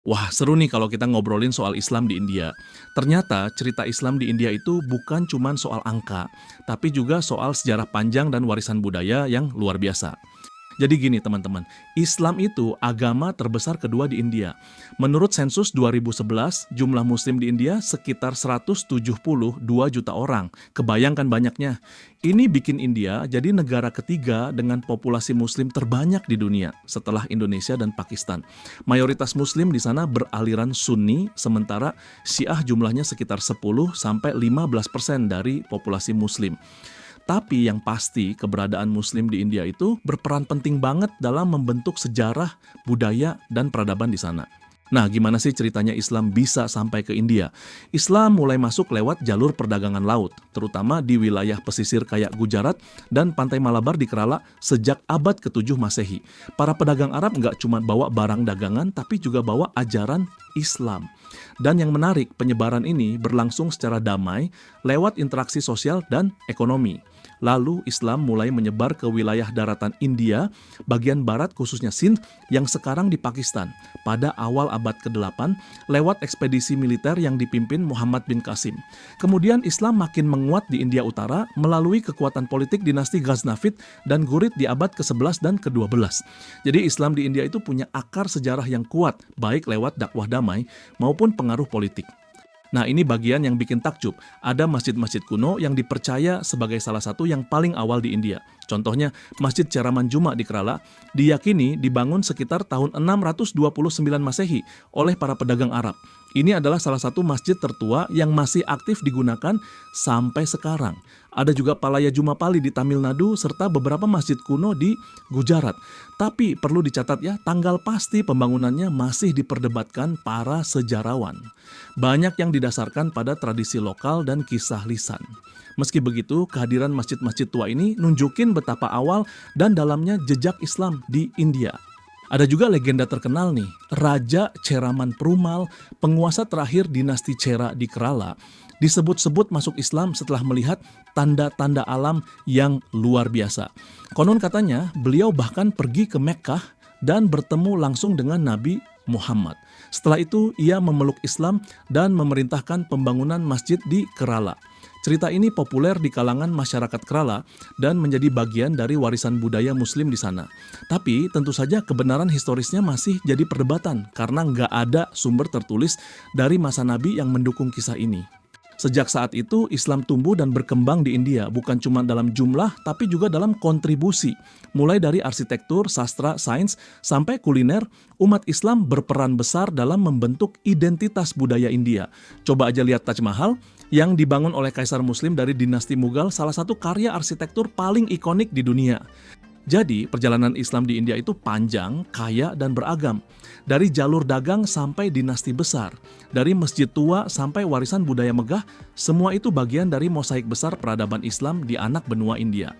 Wah, seru nih kalau kita ngobrolin soal Islam di India. Ternyata cerita Islam di India itu bukan cuma soal angka, tapi juga soal sejarah panjang dan warisan budaya yang luar biasa. Jadi gini teman-teman, Islam itu agama terbesar kedua di India. Menurut sensus 2011, jumlah muslim di India sekitar 172 juta orang. Kebayangkan banyaknya. Ini bikin India jadi negara ketiga dengan populasi muslim terbanyak di dunia setelah Indonesia dan Pakistan. Mayoritas muslim di sana beraliran Sunni, sementara Syiah jumlahnya sekitar 10-15% dari populasi muslim. Tapi yang pasti keberadaan Muslim di India itu berperan penting banget dalam membentuk sejarah, budaya, dan peradaban di sana. Nah, gimana sih ceritanya Islam bisa sampai ke India? Islam mulai masuk lewat jalur perdagangan laut, terutama di wilayah pesisir kayak Gujarat dan Pantai Malabar di Kerala sejak abad ke-7 Masehi. Para pedagang Arab nggak cuma bawa barang dagangan, tapi juga bawa ajaran Islam. Dan yang menarik, penyebaran ini berlangsung secara damai lewat interaksi sosial dan ekonomi. Lalu Islam mulai menyebar ke wilayah daratan India, bagian barat khususnya Sindh yang sekarang di Pakistan pada awal abad ke-8 lewat ekspedisi militer yang dipimpin Muhammad bin Qasim. Kemudian Islam makin menguat di India Utara melalui kekuatan politik dinasti Ghaznavid dan Ghurid di abad ke-11 dan ke-12. Jadi Islam di India itu punya akar sejarah yang kuat, baik lewat dakwah damai maupun pengaruh politik. Nah, ini bagian yang bikin takjub. Ada masjid-masjid kuno yang dipercaya sebagai salah satu yang paling awal di India. Contohnya, Masjid Cheraman Juma di Kerala diyakini dibangun sekitar tahun 629 Masehi oleh para pedagang Arab. Ini adalah salah satu masjid tertua yang masih aktif digunakan sampai sekarang. Ada juga Palaya Jumapali di Tamil Nadu serta beberapa masjid kuno di Gujarat. Tapi perlu dicatat ya, tanggal pasti pembangunannya masih diperdebatkan para sejarawan. Banyak yang didasarkan pada tradisi lokal dan kisah lisan. Meski begitu, kehadiran masjid-masjid tua ini nunjukin betapa awal dan dalamnya jejak Islam di India. Ada juga legenda terkenal nih, Raja Cheraman Perumal, penguasa terakhir dinasti Chera di Kerala, disebut-sebut masuk Islam setelah melihat tanda-tanda alam yang luar biasa. Konon katanya, beliau bahkan pergi ke Mekkah dan bertemu langsung dengan Nabi Muhammad. Setelah itu, ia memeluk Islam dan memerintahkan pembangunan masjid di Kerala. Cerita ini populer di kalangan masyarakat Kerala dan menjadi bagian dari warisan budaya Muslim di sana. Tapi tentu saja kebenaran historisnya masih jadi perdebatan karena nggak ada sumber tertulis dari masa Nabi yang mendukung kisah ini. Sejak saat itu, Islam tumbuh dan berkembang di India, bukan cuma dalam jumlah, tapi juga dalam kontribusi. Mulai dari arsitektur, sastra, sains, sampai kuliner, umat Islam berperan besar dalam membentuk identitas budaya India. Coba aja lihat Taj Mahal, yang dibangun oleh Kaisar Muslim dari dinasti Mughal, salah satu karya arsitektur paling ikonik di dunia. Jadi, perjalanan Islam di India itu panjang, kaya, dan beragam. Dari jalur dagang sampai dinasti besar, dari masjid tua sampai warisan budaya megah, semua itu bagian dari mosaik besar peradaban Islam di anak benua India.